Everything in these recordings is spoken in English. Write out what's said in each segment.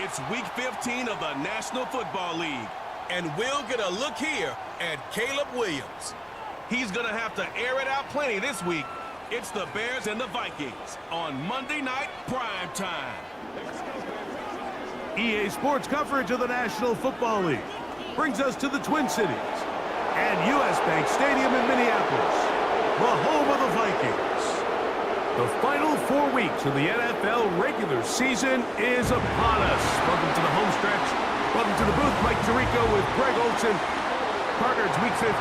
It's Week 15 of the National Football League, and we'll get a look here at Caleb Williams. He's going to have to air it out plenty this week. It's the Bears and the Vikings on Monday Night Prime Time. EA Sports coverage of the National Football League brings us to the Twin Cities and U.S. Bank Stadium in Minneapolis, the home of the Vikings. The final 4 weeks of the NFL regular season is upon us. Welcome to the home stretch. Welcome to the booth. Mike Tirico with Greg Olson. Partner, it's Week 15.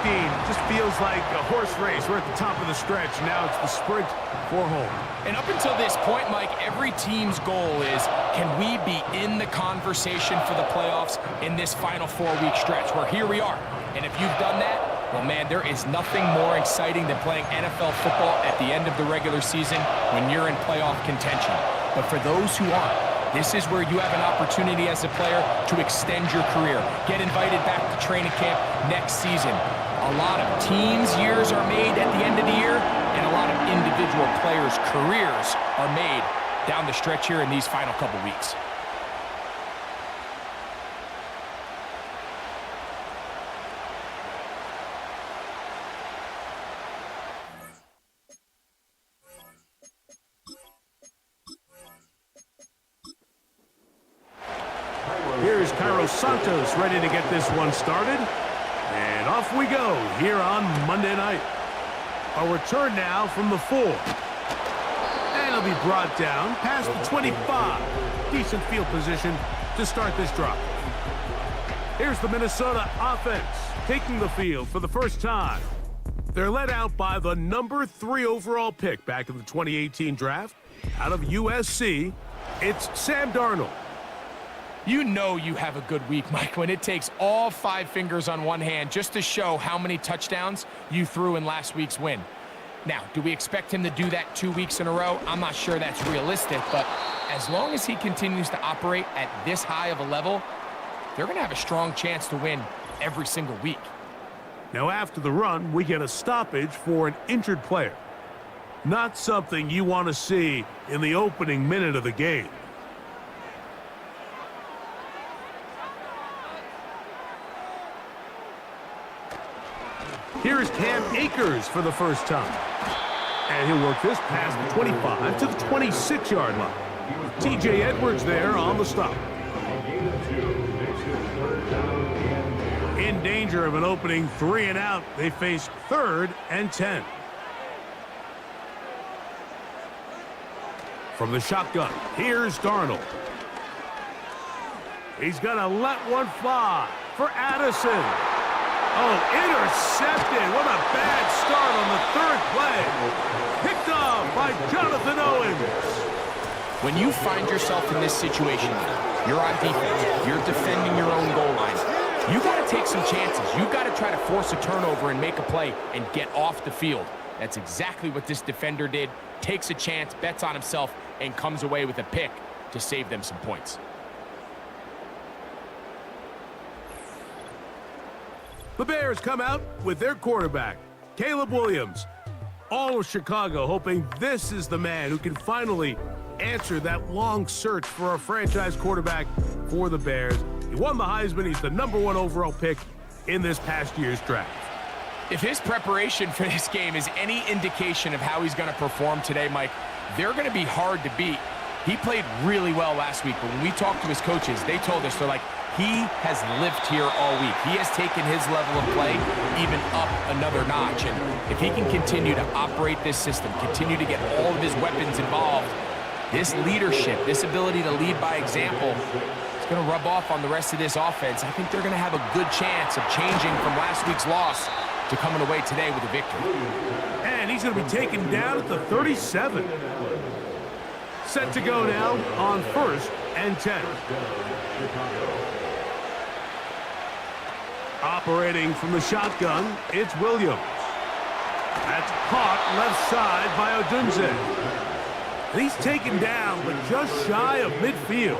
Just feels like a horse race. We're at the top of the stretch. Now it's the sprint for home. And up until this point, Mike, every team's goal is, can we be in the conversation for the playoffs in this final 4-week stretch? Where here we are. And if you've done that, well, man, there is nothing more exciting than playing NFL football at the end of the regular season when you're in playoff contention. But for those who aren't, this is where you have an opportunity as a player to extend your career. Get invited back to training camp next season. A lot of teams' years are made at the end of the year, and a lot of individual players' careers are made down the stretch here in these final couple weeks. Here's Carlos Santos ready to get this one started. And off we go here on Monday night. A return now from the 4. And it'll be brought down past the 25. Decent field position to start this drive. Here's the Minnesota offense taking the field for the first time. They're led out by the number 3 overall pick back in the 2018 draft. Out of USC, it's Sam Darnold. You know you have a good week, Mike, when it takes all 5 fingers on one hand just to show how many touchdowns you threw in last week's win. Now, do we expect him to do that 2 weeks in a row? I'm not sure that's realistic, but as long as he continues to operate at this high of a level, they're going to have a strong chance to win every single week. Now, after the run, we get a stoppage for an injured player. Not something you want to see in the opening minute of the game. Here's Cam Akers for the first time. And he'll work this past the 25 to the 26-yard line. TJ Edwards there on the stop. In danger of an opening 3 and out, they face 3rd and 10. From the shotgun, here's Darnold. He's going to let one fly for Addison. Oh, intercepted. What a bad start on the 3rd play. Picked off by Jonathan Owens. When you find yourself in this situation, you're on defense, you're defending your own goal line, you got to take some chances. You got to try to force a turnover and make a play and get off the field. That's exactly what this defender did. Takes a chance, bets on himself, and comes away with a pick to save them some points. The Bears come out with their quarterback, Caleb Williams. All of Chicago hoping this is the man who can finally answer that long search for a franchise quarterback for the Bears. He won the Heisman. He's the number 1 overall pick in this past year's draft. If his preparation for this game is any indication of how he's going to perform today, Mike, they're going to be hard to beat. He played really well last week, but when we talked to his coaches, they told us, they're like, he has lived here all week. He has taken his level of play even up another notch. And if he can continue to operate this system, continue to get all of his weapons involved, this leadership, this ability to lead by example, is going to rub off on the rest of this offense. I think they're going to have a good chance of changing from last week's loss to coming away today with a victory. And he's going to be taken down at the 37. Set to go now on 1st and 10. Operating from the shotgun, it's Williams. That's caught left side by Odunze. And he's taken down, but just shy of midfield.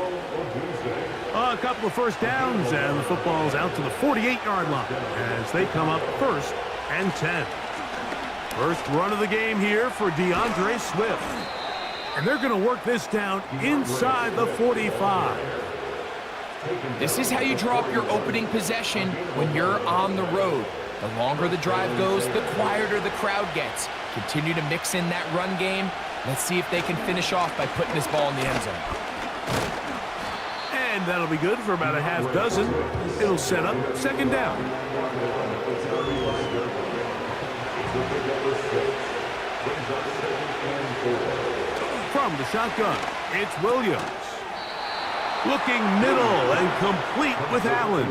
A couple of first downs, and the football's out to the 48-yard line as they come up 1st and 10. First run of the game here for DeAndre Swift. And they're going to work this down inside the 45. This is how you draw up your opening possession when you're on the road. The longer the drive goes, the quieter the crowd gets. Continue to mix in that run game. Let's see if they can finish off by putting this ball in the end zone. And that'll be good for about a half dozen. It'll set up second down. From the shotgun, it's Williams. Looking middle and complete with Allen.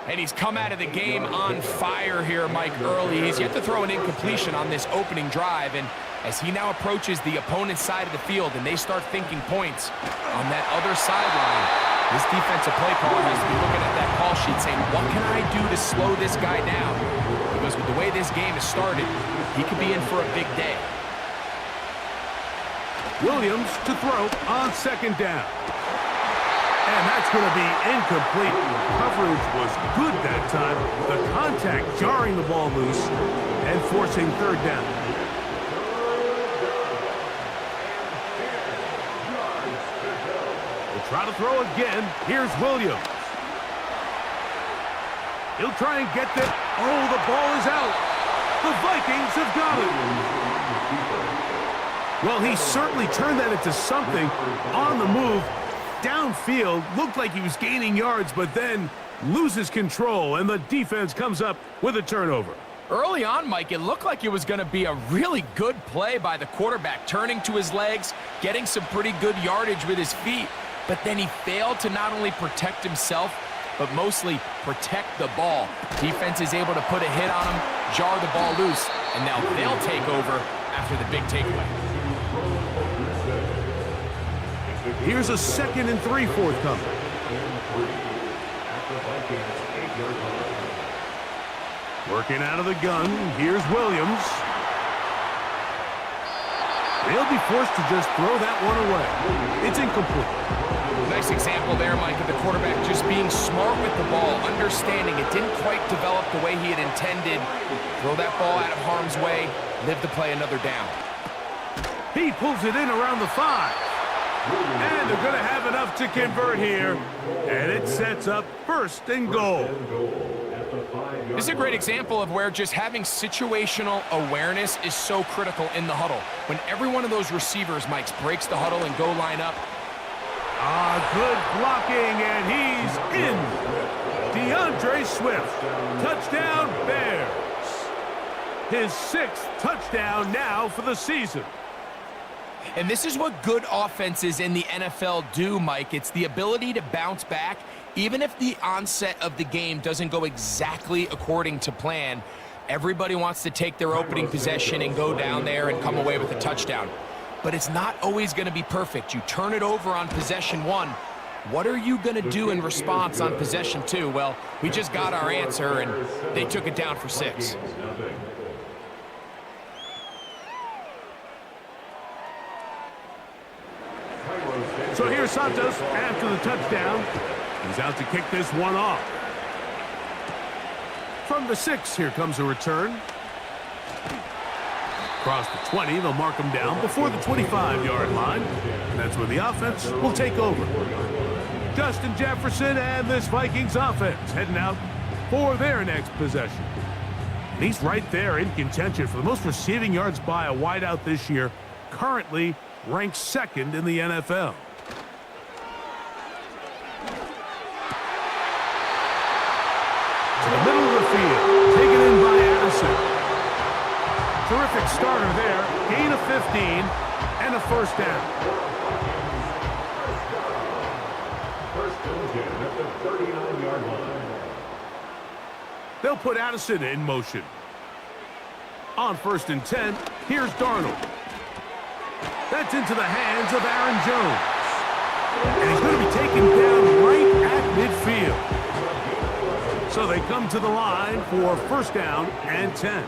And he's come out of the game on fire here, Mike, early. He's yet to throw an incompletion on this opening drive, and as he now approaches the opponent's side of the field and they start thinking points on that other sideline, this defensive play caller has to be looking at that call sheet saying, what can I do to slow this guy down? Because with the way this game has started, he could be in for a big day. Williams to throw on second down. And that's going to be incomplete. Coverage was good that time. The contact jarring the ball loose and forcing third down. We'll try to throw again. Here's Williams. He'll try and get that. Oh, the ball is out. The Vikings have got it. Well, he certainly turned that into something on the move. Downfield, looked like he was gaining yards, but then loses control, and the defense comes up with a turnover. Early on, Mike, it looked like it was going to be a really good play by the quarterback, turning to his legs, getting some pretty good yardage with his feet, but then he failed to not only protect himself, but mostly protect the ball. Defense is able to put a hit on him, jar the ball loose, and now they'll take over after the big takeaway. Here's a 2nd and 3 forthcoming. Working out of the gun, here's Williams. They'll be forced to just throw that one away. It's incomplete. Nice example there, Mike, of the quarterback just being smart with the ball, understanding it didn't quite develop the way he had intended. Throw that ball out of harm's way, live to play another down. He pulls it in around the 5. And they're going to have enough to convert here. And it sets up 1st and goal. This is a great example of where just having situational awareness is so critical in the huddle. When every one of those receivers, Mike, breaks the huddle and go line up. Good blocking, and he's in. DeAndre Swift. Touchdown, Bears. His 6th touchdown now for the season. And this is what good offenses in the NFL do, Mike. It's the ability to bounce back, even if the onset of the game doesn't go exactly according to plan. Everybody wants to take their opening possession and go down there and come away with a touchdown. But it's not always going to be perfect. You turn it over on possession 1. What are you going to do in response on possession 2? Well, we just got our answer, and they took it down for 6. So here's Santos after the touchdown. He's out to kick this one off. From the 6, here comes a return. Across the 20, they'll mark him down before the 25-yard line. And that's where the offense will take over. Justin Jefferson and this Vikings offense heading out for their next possession. And he's right there in contention for the most receiving yards by a wideout this year, currently ranked 2nd in the NFL. To the middle of the field, taken in by Addison. Terrific starter there, gain of 15 and a 1st down. They'll put Addison in motion. On 1st and 10, here's Darnold. That's into the hands of Aaron Jones. And he's going to be taken down right at midfield. So they come to the line for 1st down and 10.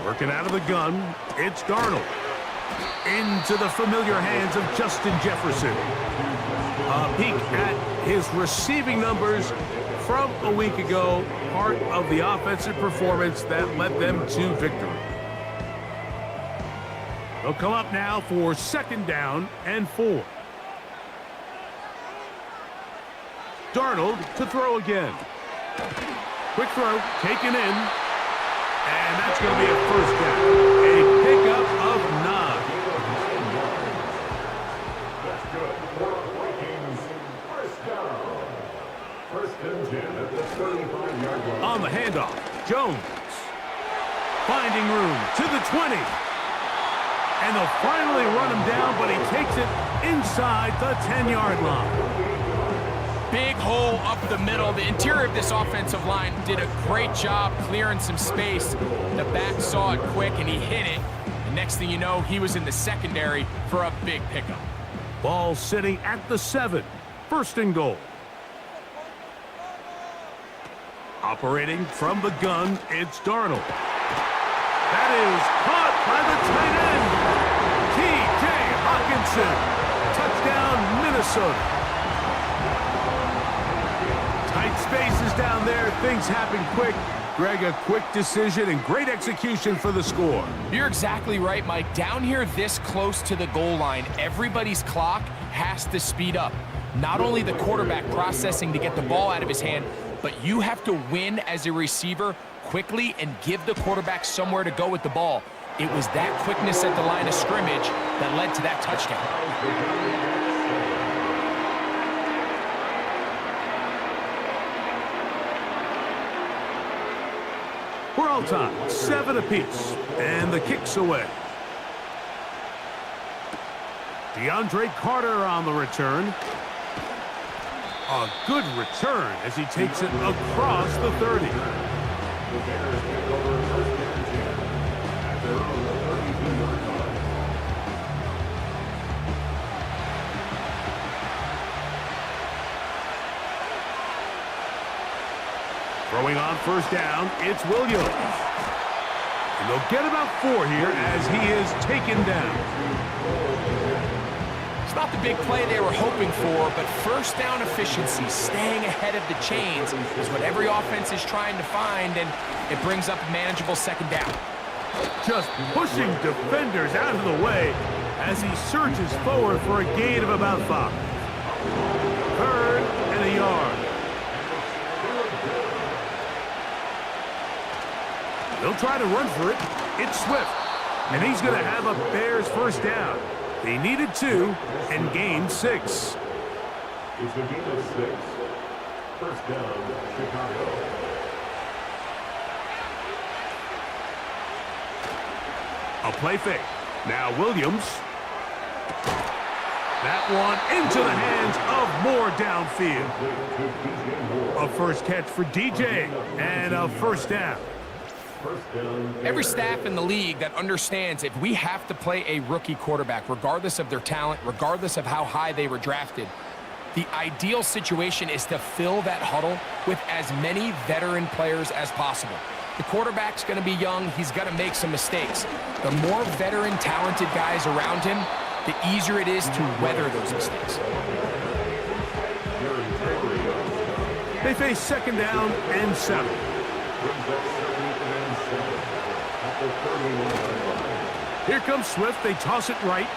Working out of the gun, it's Darnold. Into the familiar hands of Justin Jefferson. A peek at his receiving numbers from a week ago, part of the offensive performance that led them to victory. They'll come up now for 2nd down and 4. Darnold to throw again. Quick throw, taken in. And that's going to be a 1st down. A pickup of 9. That's good. For Vikings, 1st down. 1st and 10 at the 35-yard line. On the handoff, Jones. Finding room to the 20. And they'll finally run him down, but he takes it inside the 10-yard line. Big hole up the middle. The interior of this offensive line did a great job clearing some space. The back saw it quick, and he hit it. The next thing you know, he was in the secondary for a big pickup. Ball sitting at the 7. 1st and goal. Operating from the gun, it's Darnold. That is caught by the tight end, T.J. Hawkinson. Touchdown, Minnesota. Tight spaces down there. Things happen quick. Greg, a quick decision and great execution for the score. You're exactly right, Mike. Down here this close to the goal line, everybody's clock has to speed up. Not only the quarterback processing to get the ball out of his hand, but you have to win as a receiver quickly and give the quarterback somewhere to go with the ball. It was that quickness at the line of scrimmage that led to that touchdown. We're all time, 7 apiece, and the kick's away. DeAndre Carter on the return. A good return as he takes it across the 30. Throwing on 1st down, it's Williams. And they'll get about 4 here as he is taken down. It's not the big play they were hoping for, but 1st down efficiency, staying ahead of the chains, is what every offense is trying to find, and it brings up a manageable 2nd down. Just pushing defenders out of the way as he surges forward for a gain of about 5. 3rd and a yard. They'll try to run for it. It's Swift. And he's going to have a Bears 1st down. They needed 2 and gained 6. It's a gain of 6. 1st down, Chicago. A play fake. Now Williams. That one into the hands of Moore downfield. A 1st catch for DJ and a 1st down. Every staff in the league that understands if we have to play a rookie quarterback, regardless of their talent, regardless of how high they were drafted, the ideal situation is to fill that huddle with as many veteran players as possible. The quarterback's going to be young. He's going to make some mistakes. The more veteran, talented guys around him, the easier it is to weather those mistakes. They face 2nd down and 7. Here comes Swift. They toss it right.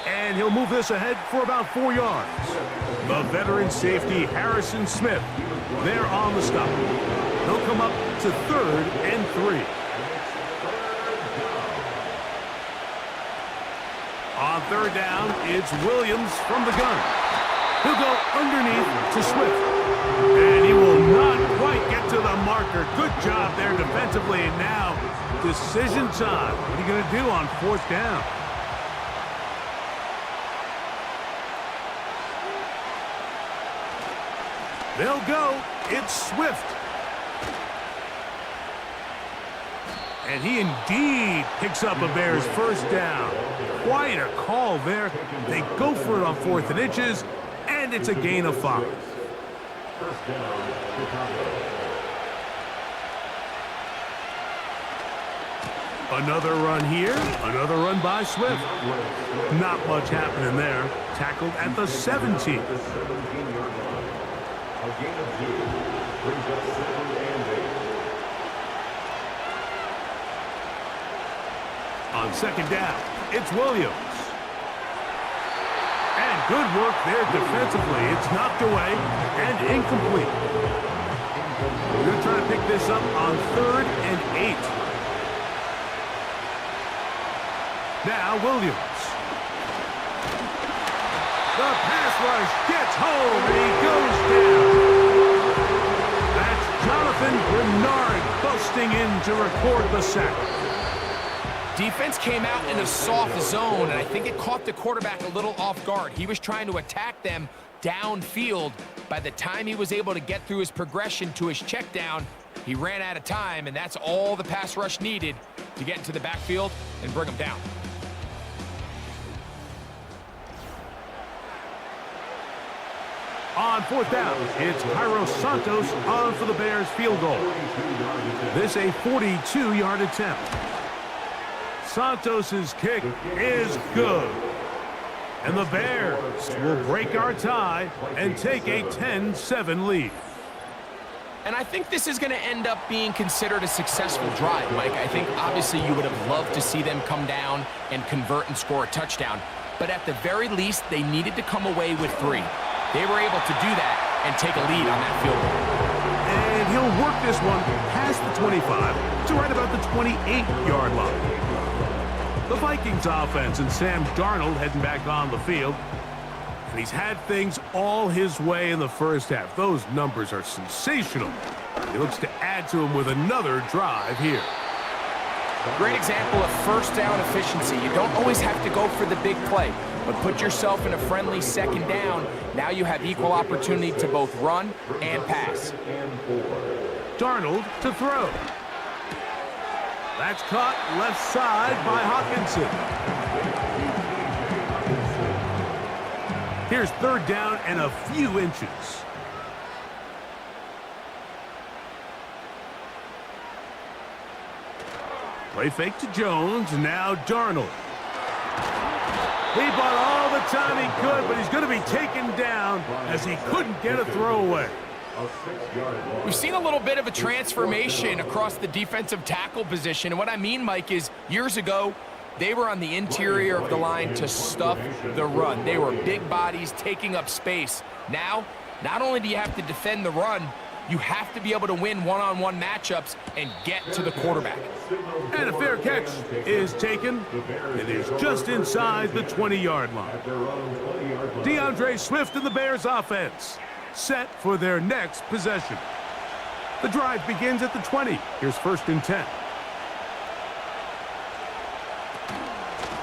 And he'll move this ahead for about 4 yards. The veteran safety, Harrison Smith, they're on the stop. They'll come up to 3rd and 3. On 3rd down, it's Williams from the gun. He'll go underneath to Swift. And he will not quite get to the marker. Good job there defensively. And now, decision time. What are you going to do on 4th down? They'll go. It's Swift. And he indeed picks up a Bears 1st down. Quite a call there. They go for it on 4th and inches, and it's a gain of 5. 1st down, Chicago. Another run here. Another run by Swift. Not much happening there. Tackled at the 17. The 17-yard line. A gain of 2 brings up 7th and 8. on second down. It's Williams. And good work there defensively. It's knocked away and incomplete. We're going to try to pick this up on 3rd and 8. Now Williams. The pass rush gets home and he goes down. That's Jonathan Bernard busting in to record the sack. Defense came out in a soft zone, and I think it caught the quarterback a little off guard. He was trying to attack them downfield. By the time he was able to get through his progression to his check down, he ran out of time, and that's all the pass rush needed to get into the backfield and bring him down. On 4th down, it's Cairo Santos on for the Bears field goal. This a 42-yard attempt. Santos' kick is good. And the Bears will break our tie and take a 10-7 lead. And I think this is going to end up being considered a successful drive, Mike. I think obviously you would have loved to see them come down and convert and score a touchdown. But at the very least, they needed to come away with 3. They were able to do that and take a lead on that field goal. And he'll work this one past the 25 to right about the 28-yard line. The Vikings offense and Sam Darnold heading back on the field. And he's had things all his way in the first half. Those numbers are sensational. He looks to add to them with another drive here. Great example of first down efficiency. You don't always have to go for the big play, but put yourself in a friendly second down. Now you have equal opportunity to both run and pass. Darnold to throw. That's caught left side by Hawkinson. Here's 3rd down and a few inches. Play fake to Jones, and now Darnold. He bought all the time he could, but he's going to be taken down as he couldn't get a throwaway. We've seen a little bit of a transformation across the defensive tackle position. And what I mean, Mike, is years ago, they were on the interior of the line to stuff the run. They were big bodies taking up space. Now, not only do you have to defend the run, you have to be able to win one-on-one matchups and get to the quarterback. And a fair catch is taken. It is just inside the 20-yard line. DeAndre Swift and the Bears offense set for their next possession. The drive begins at the 20. Here's 1st and 10.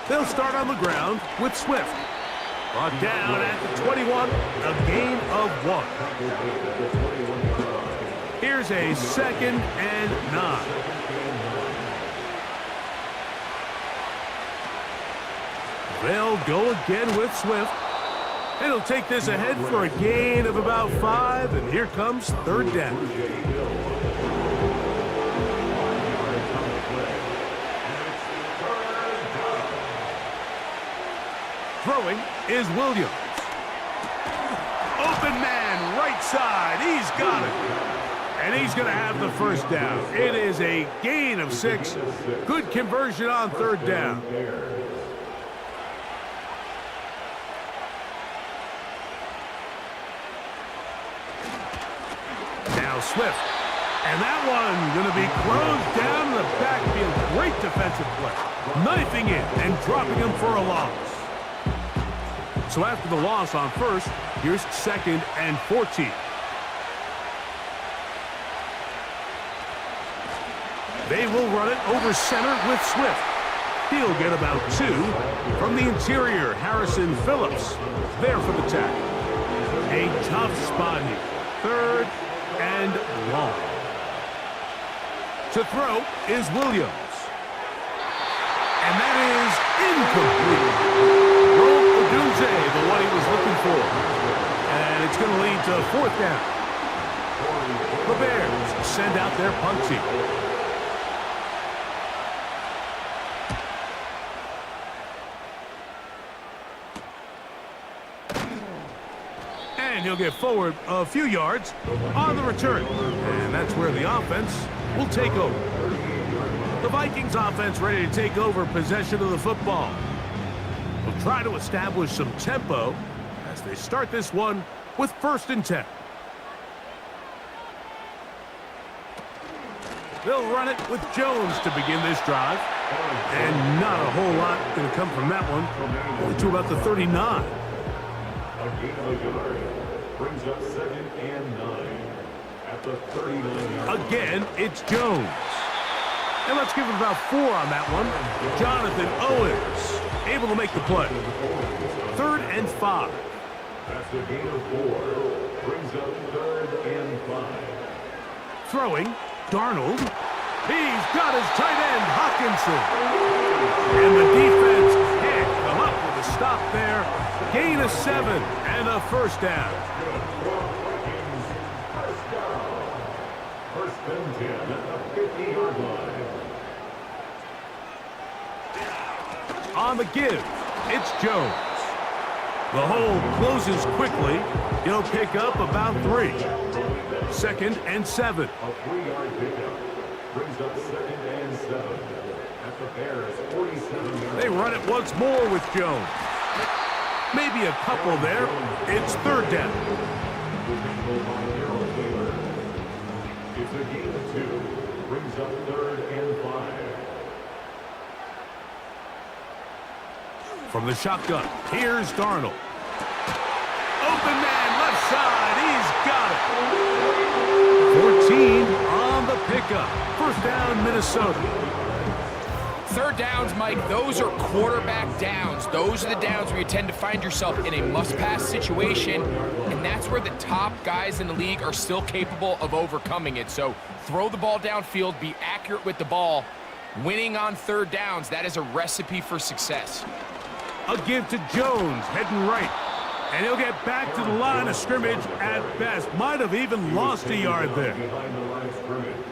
They'll start on the ground with Swift. Brought down at the 21, a gain of 1. Here's a 2nd and 9. They'll go again with Swift. And he'll take this ahead for a gain of about 5, and here comes 3rd down. Throwing is Williams. Open man, right side, he's got it. And he's going to have the 1st down. It is a gain of 6. Good conversion on 3rd down. Swift. And that one going to be closed down the backfield. Great defensive play. Knifing in and dropping him for a loss. So after the loss on 1st, here's 2nd and 14. They will run it over center with Swift. He'll get about 2 from the interior. Harrison Phillips there for the tackle. A tough spot here. 3rd and long. To throw is Williams. And that is incomplete. Rome Odunze, the one he was looking for. And it's going to lead to 4th down. The Bears send out their punt team. And he'll get forward a few yards on the return. And that's where the offense will take over. The Vikings offense ready to take over possession of the football. They'll try to establish some tempo as they start this one with 1st and 10. They'll run it with Jones to begin this drive. And not a whole lot going to come from that one. Only to about the 39. A gain of a yard brings up 2nd and 9 at the 39-yard line. Again, it's Jones. And let's give him about 4 on that one. Jonathan Owens able to make the play. 3rd and 5. That's a gain of 4. Brings up 3rd and 5. Throwing, Darnold. He's got his tight end, Hawkinson. And the defense can't come up with a stop there. Gain of 7 and a 1st down. First and 10 at the 50-yard line. On the give, it's Jones. The hole closes quickly. He'll pick up about 3. 2nd and 7. A 3-yard pickup brings up 2nd and 7 at the Bears' 47-yard. They run it once more with Jones. Maybe a couple there. It's 3rd down. It's a gain of 2. Brings up 3rd and 5. From the shotgun, here's Darnold. Open man, left side, he's got it. 14 on the pickup. 1st down, Minnesota. 3rd downs, Mike, those are quarterback downs. Those are the downs where you tend to find yourself in a must-pass situation, and that's where the top guys in the league are still capable of overcoming it. So throw the ball downfield, be accurate with the ball. Winning on 3rd downs, that is a recipe for success. A give to Jones, heading right. And he'll get back to the line of scrimmage at best. Might have even lost a yard there.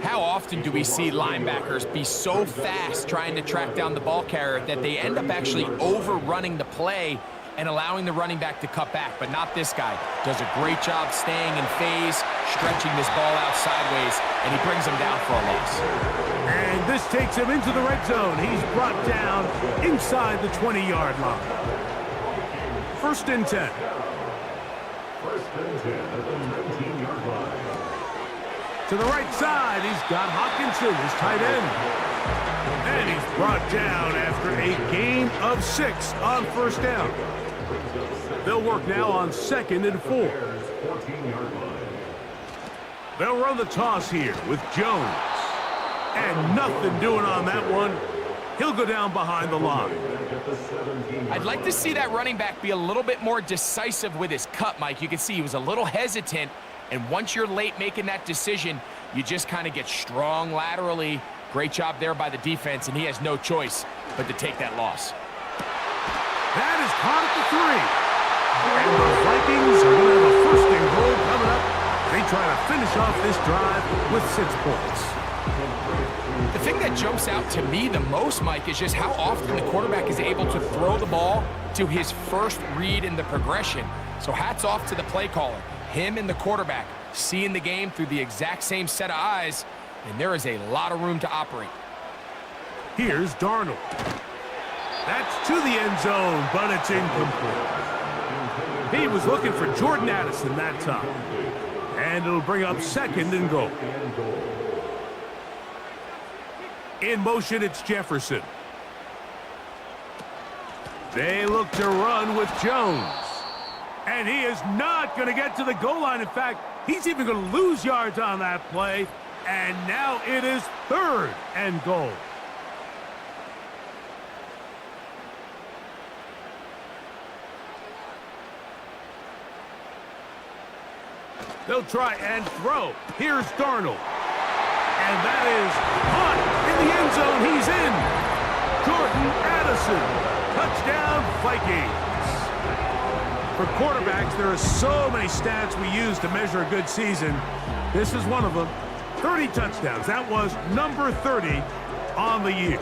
How often do we see linebackers be so fast trying to track down the ball carrier that they end up actually overrunning the play and allowing the running back to cut back? But not this guy. Does a great job staying in phase, stretching this ball out sideways, and he brings him down for a loss. And this takes him into the red zone. He's brought down inside the 20-yard line. 1st and 10. 1st and 10 at the 19-yard line. To the right side, he's got Hawkinson, his tight end. And he's brought down after a gain of 6 on 1st down. They'll work now on 2nd and 4. 14-yard line. They'll run the toss here with Jones. And nothing doing on that one. He'll go down behind the line. I'd like to see that running back be a little bit more decisive with his cut, Mike. You can see he was a little hesitant, and once you're late making that decision, you just kind of get strong laterally. Great job there by the defense, and he has no choice but to take that loss. That is caught at the 3. And the Vikings are going to have a 1st and goal coming up. They try to finish off this drive with 6 points. The thing that jumps out to me the most, Mike, is just how often the quarterback is able to throw the ball to his first read in the progression. So hats off to the play caller. Him and the quarterback seeing the game through the exact same set of eyes, and there is a lot of room to operate. Here's Darnold. That's to the end zone, but it's incomplete. He was looking for Jordan Addison that time. And it'll bring up 2nd and goal. In motion, it's Jefferson. They look to run with Jones. And he is not going to get to the goal line. In fact, he's even going to lose yards on that play. And now it is 3rd and goal. They'll try and throw. Here's Darnold. And that is caught in the end zone. He's in. Jordan Addison. Touchdown, Vikings. For quarterbacks, there are so many stats we use to measure a good season. This is one of them. 30 touchdowns. That was number 30 on the year.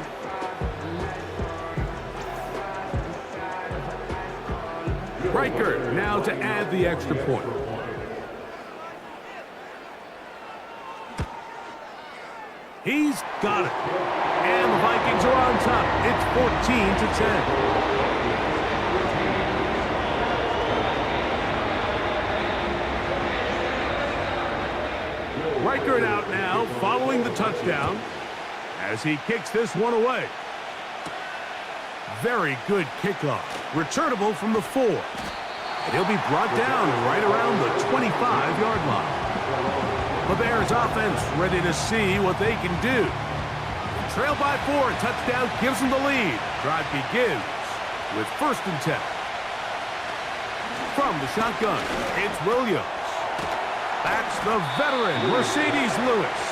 Riker now to add the extra point. He's got it. And the Vikings are on top. It's 14-10. Reichert out now, following the touchdown, as he kicks this one away. Very good kickoff. Returnable from the 4. And he'll be brought down right around the 25-yard line. The Bears offense ready to see what they can do. Trailed by 4, touchdown gives them the lead. Drive begins with 1st and 10. From the shotgun, it's Williams. That's the veteran, Mercedes Lewis.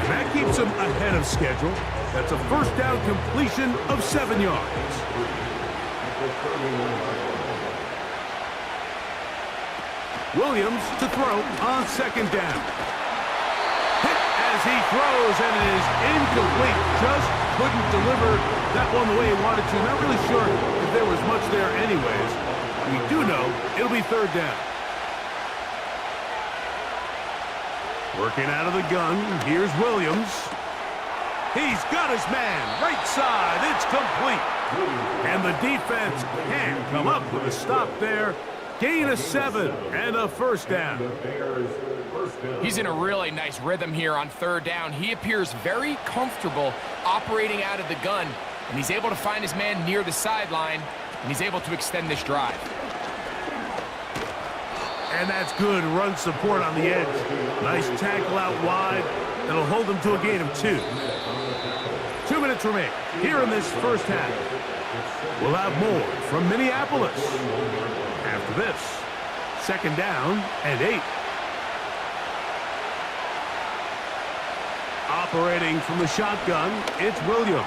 And that keeps him ahead of schedule. That's a 1st down completion of 7 yards. Williams to throw on 2nd down. Hit as he throws, and it is incomplete. Just couldn't deliver that one the way he wanted to. Not really sure if there was much there anyways. We do know it'll be 3rd down. Working out of the gun, here's Williams. He's got his man, right side, it's complete. And the defense can't come up with a stop there. Gain of 7 and a 1st down. He's in a really nice rhythm here on 3rd down. He appears very comfortable operating out of the gun, and he's able to find his man near the sideline, and he's able to extend this drive. And that's good run support on the edge. Nice tackle out wide. That'll hold them to a gain of 2. 2 minutes remain here in this 1st half. We'll have more from Minneapolis. After this, 2nd down and 8. Operating from the shotgun, it's Williams.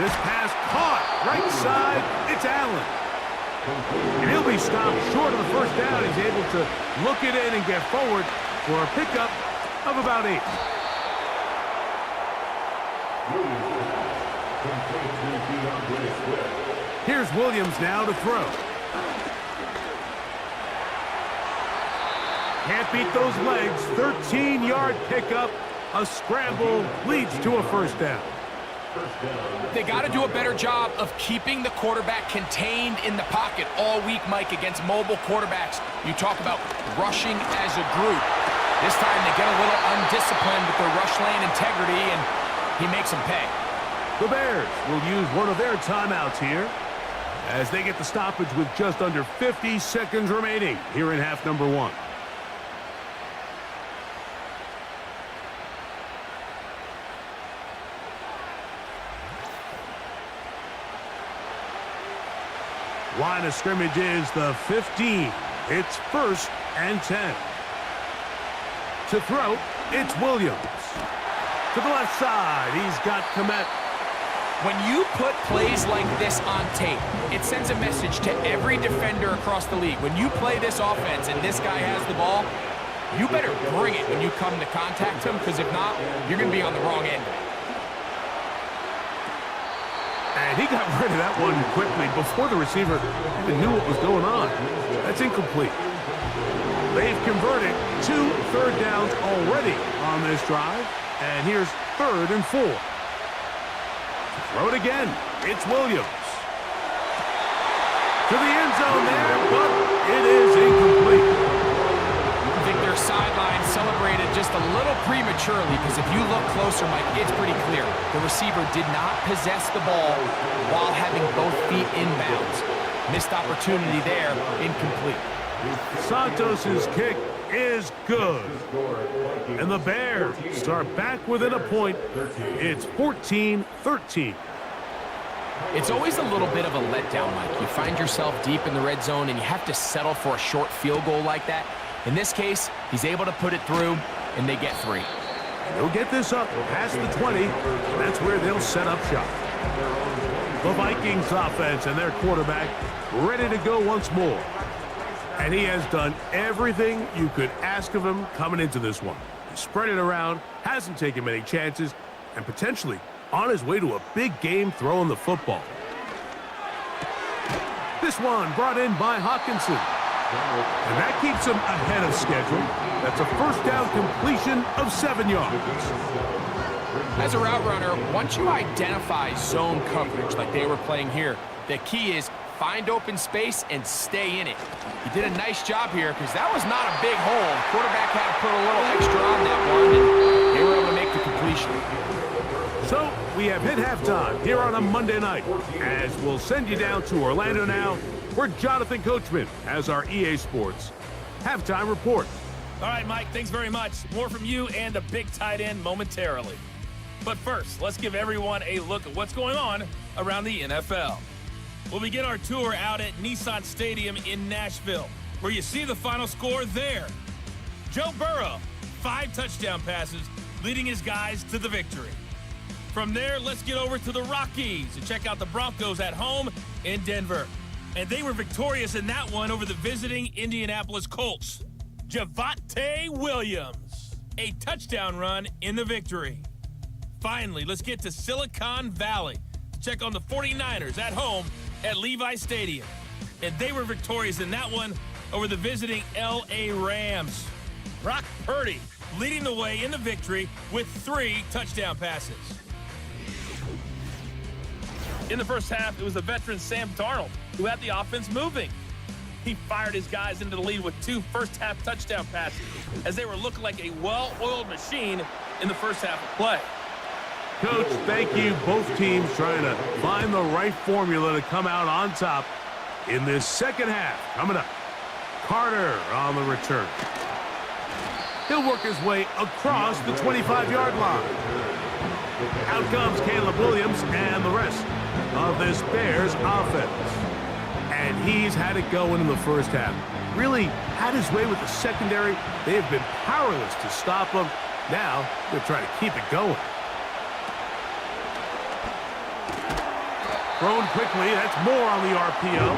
This pass caught, right side, it's Allen. And he'll be stopped short of the 1st down. He's able to look it in and get forward for a pickup of about 8. Here's Williams now to throw. Can't beat those legs. 13-yard pickup. A scramble leads to a 1st down. They got to do a better job of keeping the quarterback contained in the pocket all week, Mike, against mobile quarterbacks. You talk about rushing as a group. This time they get a little undisciplined with their rush lane integrity, and he makes them pay. The Bears will use one of their timeouts here as they get the stoppage with just under 50 seconds remaining here in half number 1. Line of scrimmage is the 15. It's 1st and 10. To throw, it's Williams. To the left side, he's got Komet. When you put plays like this on tape, it sends a message to every defender across the league. When you play this offense and this guy has the ball, you better bring it when you come to contact him, because if not, you're going to be on the wrong end. And he got rid of that one quickly before the receiver even knew what was going on. That's incomplete. They've converted 2 3rd downs already on this drive. And here's 3rd and 4. Throw it again. It's Williams. To the end zone there, but it is incomplete. I think their sideline celebrated just a little prematurely, because if you look closer, Mike, it's pretty clear. The receiver did not possess the ball while having both feet inbounds. Missed opportunity there, incomplete. Santos's kick is good. And the Bears start back within a point. It's 14-13. It's always a little bit of a letdown, Mike. You find yourself deep in the red zone and you have to settle for a short field goal like that. In this case, he's able to put it through, and they get 3. They'll get this up past the 20. That's where they'll set up shop. The Vikings offense and their quarterback ready to go once more. And he has done everything you could ask of him coming into this one. He spread it around, hasn't taken many chances, and potentially on his way to a big game throwing the football. This one brought in by Hawkinson. And that keeps them ahead of schedule. That's a first down completion of 7 yards. As a route runner, once you identify zone coverage like they were playing here, the key is find open space and stay in it. He did a nice job here because that was not a big hole. Quarterback had to put a little extra on that one, and they were able to make the completion. So we have hit halftime here on a Monday night, as we'll send you down to Orlando now, where Jonathan Coachman has our EA Sports halftime report. All right, Mike, thanks very much. More from you and the big tight end momentarily. But first, let's give everyone a look at what's going on around the NFL. We'll begin our tour out at Nissan Stadium in Nashville, where you see the final score there. Joe Burrow, 5 touchdown passes, leading his guys to the victory. From there, let's get over to the Rockies and check out the Broncos at home in Denver. And they were victorious in that one over the visiting Indianapolis Colts. Javonte Williams, a touchdown run in the victory. Finally, let's get to Silicon Valley to check on the 49ers at home at Levi Stadium. And they were victorious in that one over the visiting LA Rams. Brock Purdy leading the way in the victory with 3 touchdown passes. In the first half, it was the veteran Sam Darnold who had the offense moving. He fired his guys into the lead with 2 first-half touchdown passes as they were looking like a well-oiled machine in the first half of play. Coach, thank you. Both teams trying to find the right formula to come out on top in this second half. Coming up, Carter on the return. He'll work his way across the 25-yard line. Out comes Caleb Williams and the rest of this Bears offense. And he's had it going in the first half. Really had his way with the secondary. They have been powerless to stop him. Now they're trying to keep it going. Thrown quickly, that's more on the RPO.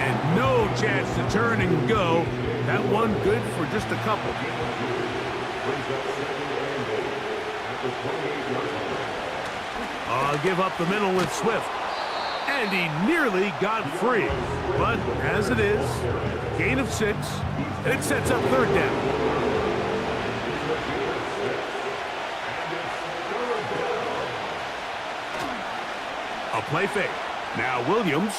And no chance to turn and go. That one good for just a couple. Give up the middle with Swift. And he nearly got free. But as it is, gain of 6, and it sets up third down. A play fake. Now Williams.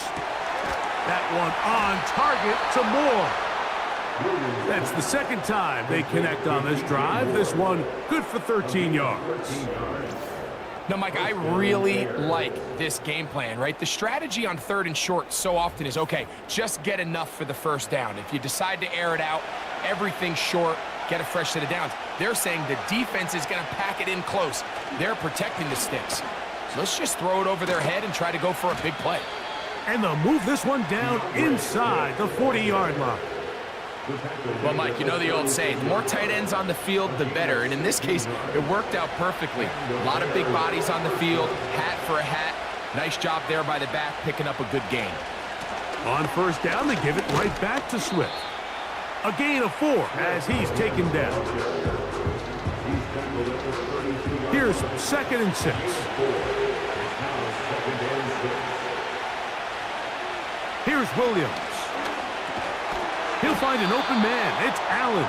That one on target to Moore. That's the second time they connect on this drive. This one good for 13 yards. Now, Mike, I really like this game plan, right? The strategy on 3rd and short so often is, okay, just get enough for the first down. If you decide to air it out, everything short, get a fresh set of downs. They're saying the defense is going to pack it in close. They're protecting the sticks. So let's just throw it over their head and try to go for a big play. And they'll move this one down inside the 40-yard line. Well, Mike, you know the old saying, the more tight ends on the field, the better. And in this case, it worked out perfectly. A lot of big bodies on the field, hat for a hat. Nice job there by the back, picking up a good gain. On first down, they give it right back to Swift. A gain of 4 as he's taken down. Here's 2nd and 6. Here's Williams. He'll find an open man. It's Allen.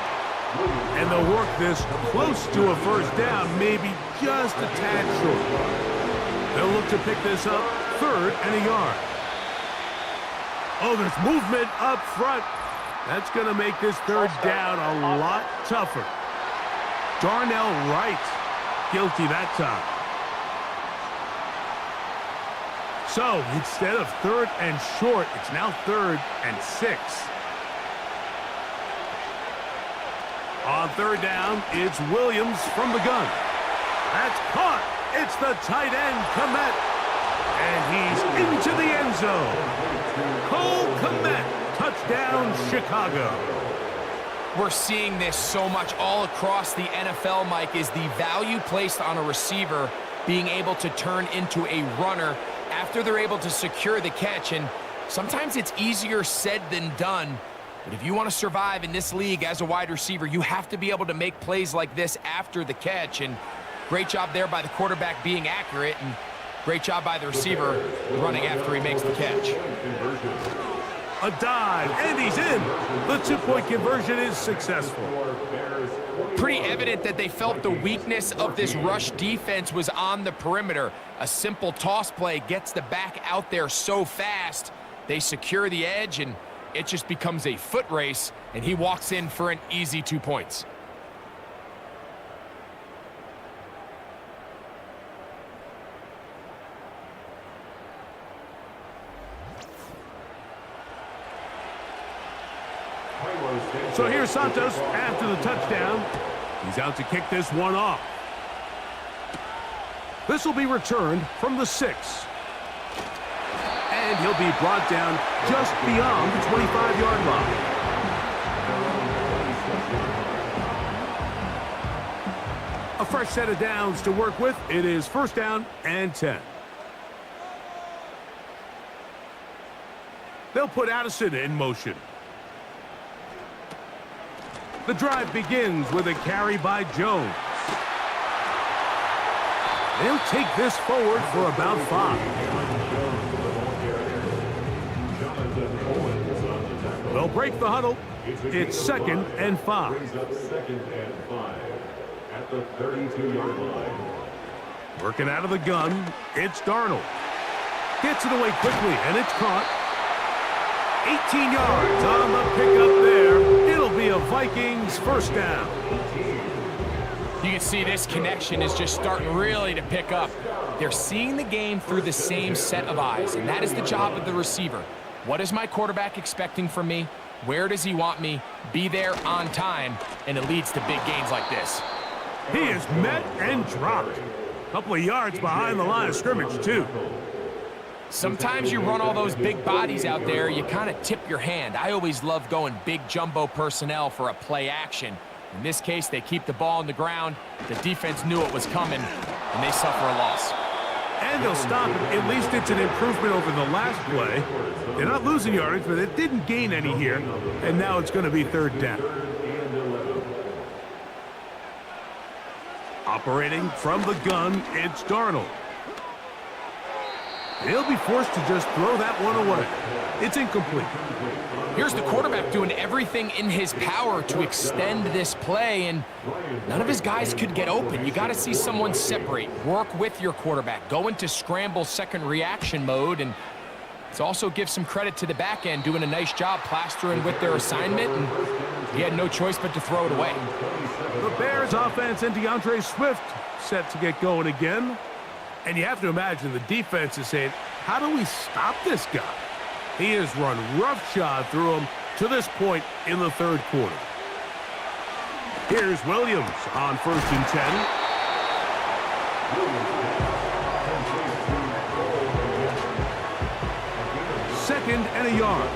And they'll work this close to a first down, maybe just a tad short. They'll look to pick this up 3rd and a yard. Oh, there's movement up front. That's going to make this 3rd down a lot tougher. Darnell Wright, guilty that time. So instead of 3rd and short, it's now 3rd and 6. On 3rd down, it's Williams from the gun. That's caught. It's the tight end, Kmet. And he's into the end zone. Cole Kmet, touchdown, Chicago. We're seeing this so much all across the NFL, Mike, is the value placed on a receiver being able to turn into a runner after they're able to secure the catch. And sometimes it's easier said than done. But if you want to survive in this league as a wide receiver, you have to be able to make plays like this after the catch. And great job there by the quarterback being accurate, and great job by the receiver running after he makes the catch. A dive, and he's in. The two-point conversion is successful. Pretty evident that they felt the weakness of this rush defense was on the perimeter. A simple toss play gets the back out there so fast. They secure the edge, and it just becomes a foot race, and he walks in for an easy 2 points. So here's Santos after the touchdown. He's out to kick this one off. This will be returned from the 6. And he'll be brought down just beyond the 25-yard line. A fresh set of downs to work with. It is first down and 10. They'll put Addison in motion. The drive begins with a carry by Jones. They'll take this forward for about 5. They'll break the huddle. It's 2nd and 5. Second and 5 at the 32-yard line. Working out of the gun, it's Darnold. Gets it away quickly, and it's caught. 18 yards on the pickup there. It'll be a Vikings first down. You can see this connection is just starting really to pick up. They're seeing the game through the same set of eyes, and that is the job of the receiver. What is my quarterback expecting from me? Where does he want me? Be there on time, and it leads to big gains like this. He is met and dropped. A couple of yards behind the line of scrimmage, too. Sometimes you run all those big bodies out there, you kind of tip your hand. I always love going big jumbo personnel for a play action. In this case, they keep the ball on the ground. The defense knew it was coming, and they suffer a loss. And they'll stop it. At least it's an improvement over the last play. They're not losing yardage, but it didn't gain any here. And now it's going to be third down. Operating from the gun, it's Darnold. He'll be forced to just throw that one away. It's incomplete. Here's the quarterback doing everything in his power to extend this play, and none of his guys could get open. You got to see someone separate, work with your quarterback, go into scramble second reaction mode, and it also gives some credit to the back end doing a nice job plastering with their assignment, and he had no choice but to throw it away. The Bears offense and DeAndre Swift set to get going again. And you have to imagine the defense is saying, how do we stop this guy? He has run roughshod through him to this point in the third quarter. Here's Williams on 1st and 10. Second and a yard.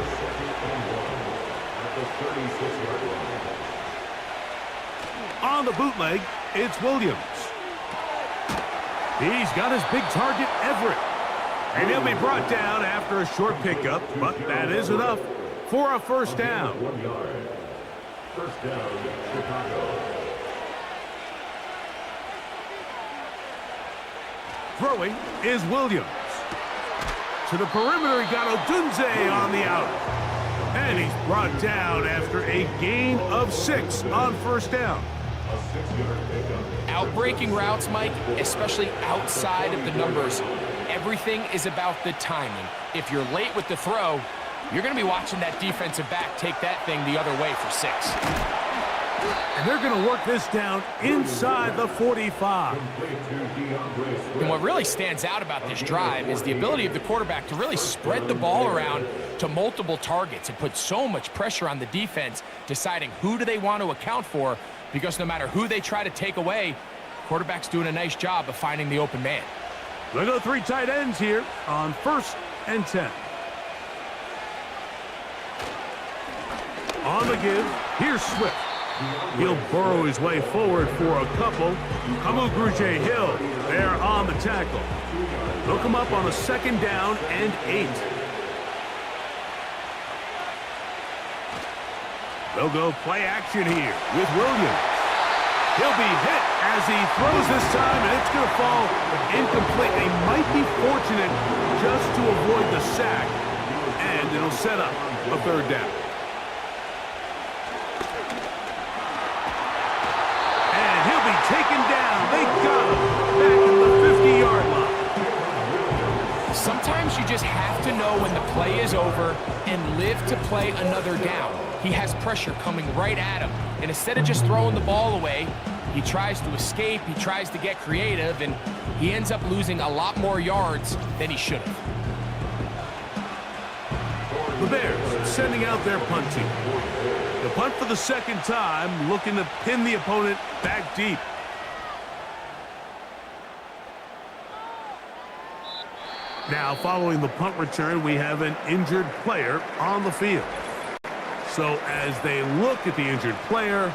On the bootleg, it's Williams. He's got his big target, Everett. And he'll be brought down after a short pickup, but that is enough for a first down. 1 yard. First down, Chicago. Throwing is Williams. To the perimeter, he got Odunze on the out. And he's brought down after a gain of 6 on first down. A 6-yard pickup. Outbreaking routes, Mike, especially outside of the numbers, everything is about the timing. If you're late with the throw, you're going to be watching that defensive back take that thing the other way for 6. And they're going to work this down inside the 45. And what really stands out about this drive is the ability of the quarterback to really spread the ball around to multiple targets and put so much pressure on the defense, deciding who do they want to account for, because no matter who they try to take away, quarterback's doing a nice job of finding the open man. They'll go 3 tight ends here on 1st and 10. On the give, here's Swift. He'll burrow his way forward for a couple. Kamugruche Hill there on the tackle. They'll come up on a 2nd down and 8. They'll go play action here with Williams. He'll be hit as he throws this time, and it's going to fall incomplete. They might be fortunate just to avoid the sack. And And it'll set up a third down. And he'll be taken down. They got him back at the 50-yard line. Sometimes you just have to know when the play is over and live to play another down. He has pressure coming right at him, and instead of just throwing the ball away, he tries to escape, he tries to get creative, and he ends up losing a lot more yards than he should have. The Bears sending out their punt team. The punt for the second time, looking to pin the opponent back deep. Now, following the punt return, we have an injured player on the field. So as they look at the injured player,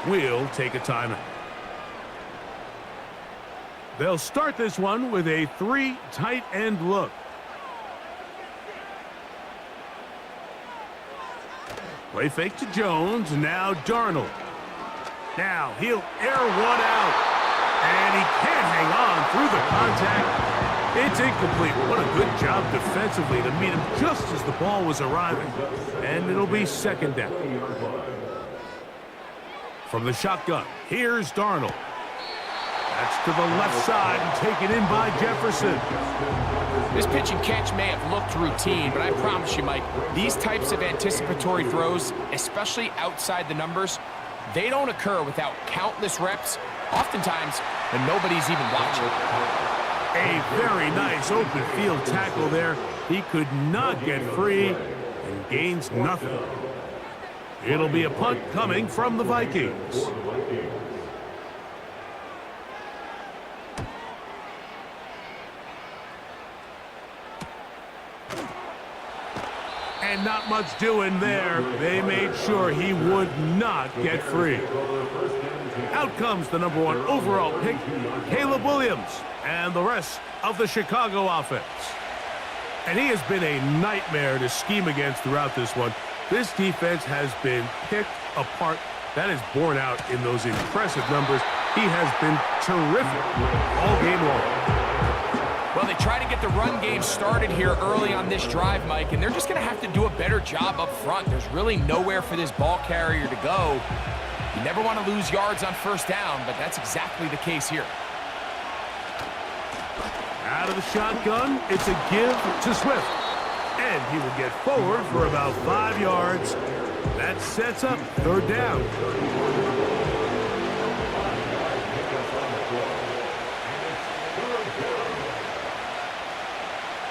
we'll take a timeout. They'll start this one with a 3 tight end look. Play fake to Jones, now Darnold. Now he'll air one out, and he can't hang on through the contact. It's incomplete. What a good job defensively to meet him just as the ball was arriving. And it'll be second down. From the shotgun, here's Darnold. That's to the left side and taken in by Jefferson. This pitch and catch may have looked routine, but I promise you, Mike, these types of anticipatory throws, especially outside the numbers, they don't occur without countless reps, oftentimes when nobody's even watching. A very nice open field tackle there. He could not get free and gains nothing. It'll be a punt coming from the Vikings. And not much doing there. They made sure he would not get free. Out comes the number 1 overall pick, Caleb Williams, and the rest of the Chicago offense. And he has been a nightmare to scheme against throughout this one. This defense has been picked apart. That is borne out in those impressive numbers. He has been terrific all game long. Well, they try to get the run game started here early on this drive, Mike, and they're just going to have to do a better job up front. There's really nowhere for this ball carrier to go. You never want to lose yards on first down, but that's exactly the case here. Out of the shotgun, it's a give to Swift. And he will get forward for about 5 yards. That sets up third down.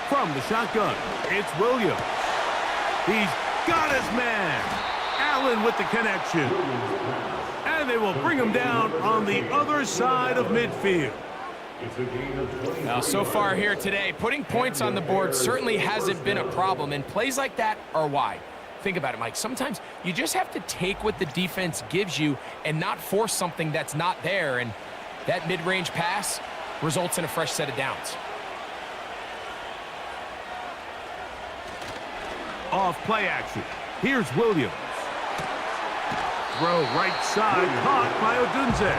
From the shotgun, it's Williams. He's got his man. Allen with the connection. And they will bring him down on the other side of midfield. Now, so far here today, putting points on the board certainly hasn't been a problem, and plays like that are why. Think about it, Mike. Sometimes you just have to take what the defense gives you and not force something that's not there, and that mid-range pass results in a fresh set of downs. Off play action. Here's Williams. Throw right side, caught by Odunze.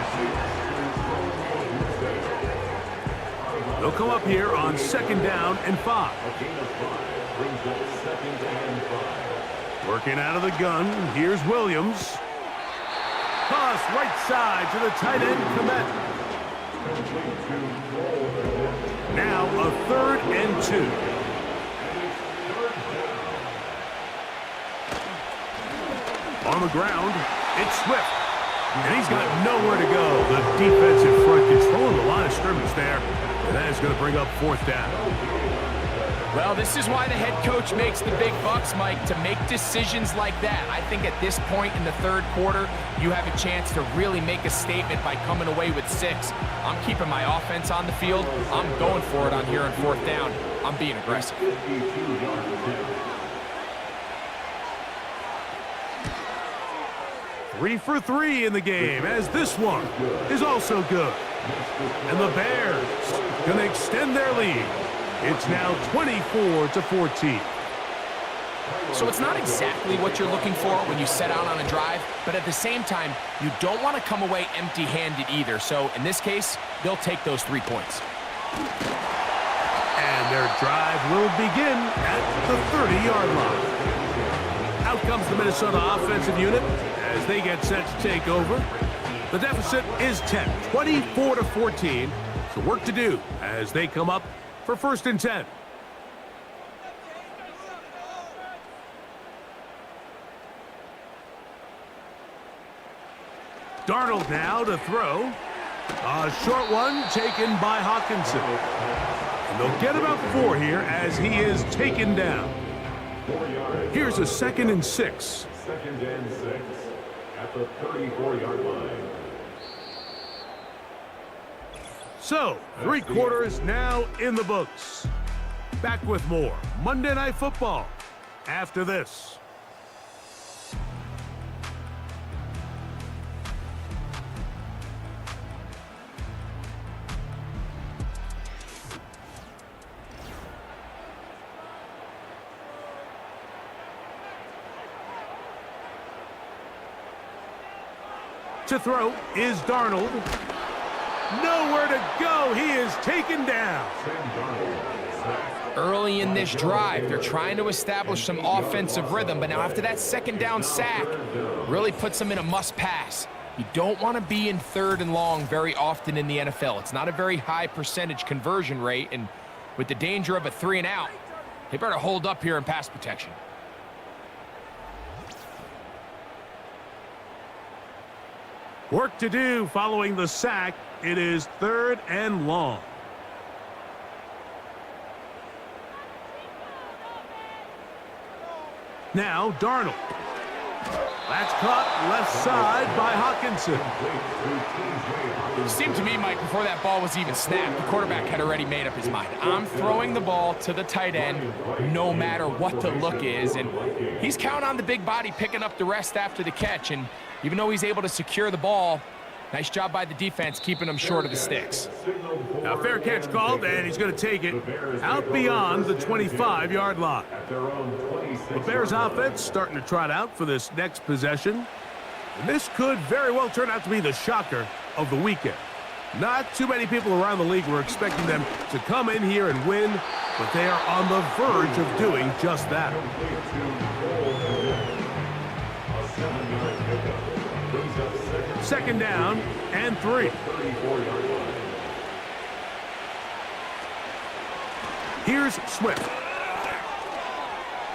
They'll come up here on second down and 5. Working out of the gun, here's Williams. Toss right side to the tight end, Komet. Now a 3rd and 2. On the ground, it's Swift. And he's got nowhere to go. The defensive front controlling the line of scrimmage there. And that is going to bring up 4th down. Well, this is why the head coach makes the big bucks, Mike, to make decisions like that. I think at this point in the 3rd quarter, you have a chance to really make a statement by coming away with 6. I'm keeping my offense on the field. I'm going for it on here on 4th down. I'm being aggressive. 3 for 3 in the game, as this one is also good. And the Bears going to extend their lead. It's now 24-14. So it's not exactly what you're looking for when you set out on a drive, but at the same time, you don't want to come away empty-handed either. So in this case, they'll take those 3 points. And their drive will begin at the 30-yard line. Out comes the Minnesota offensive unit as they get set to take over. The deficit is 10, 24-14. So work to do as they come up for 1st and 10. Darnold now to throw. A short one taken by Hawkinson. And they'll get about 4 here as he is taken down. Here's a 2nd and 6. 2nd and 6 at the 34-yard line. So, 3 quarters now in the books. Back with more Monday Night Football after this. To throw is Darnold. Nowhere to go. He is taken down. Early in this drive, they're trying to establish some offensive rhythm, but now after that 2nd down sack, really puts them in a must-pass. You don't want to be in 3rd and long very often in the NFL. It's not a very high percentage conversion rate, and with the danger of a 3 and out, they better hold up here in pass protection. Work to do following the sack. It is 3rd and long. Now Darnold. That's caught left side by Hawkinson. It seemed to me, Mike, before that ball was even snapped, the quarterback had already made up his mind. I'm throwing the ball to the tight end no matter what the look is, and he's counting on the big body picking up the rest after the catch, and even though he's able to secure the ball, nice job by the defense keeping him short of the sticks. Now fair catch called, and he's going to take it out beyond the 25-yard line. The Bears offense starting to trot out for this next possession. And this could very well turn out to be the shocker of the weekend. Not too many people around the league were expecting them to come in here and win, but they are on the verge of doing just that. Second down and 3. Here's Swift.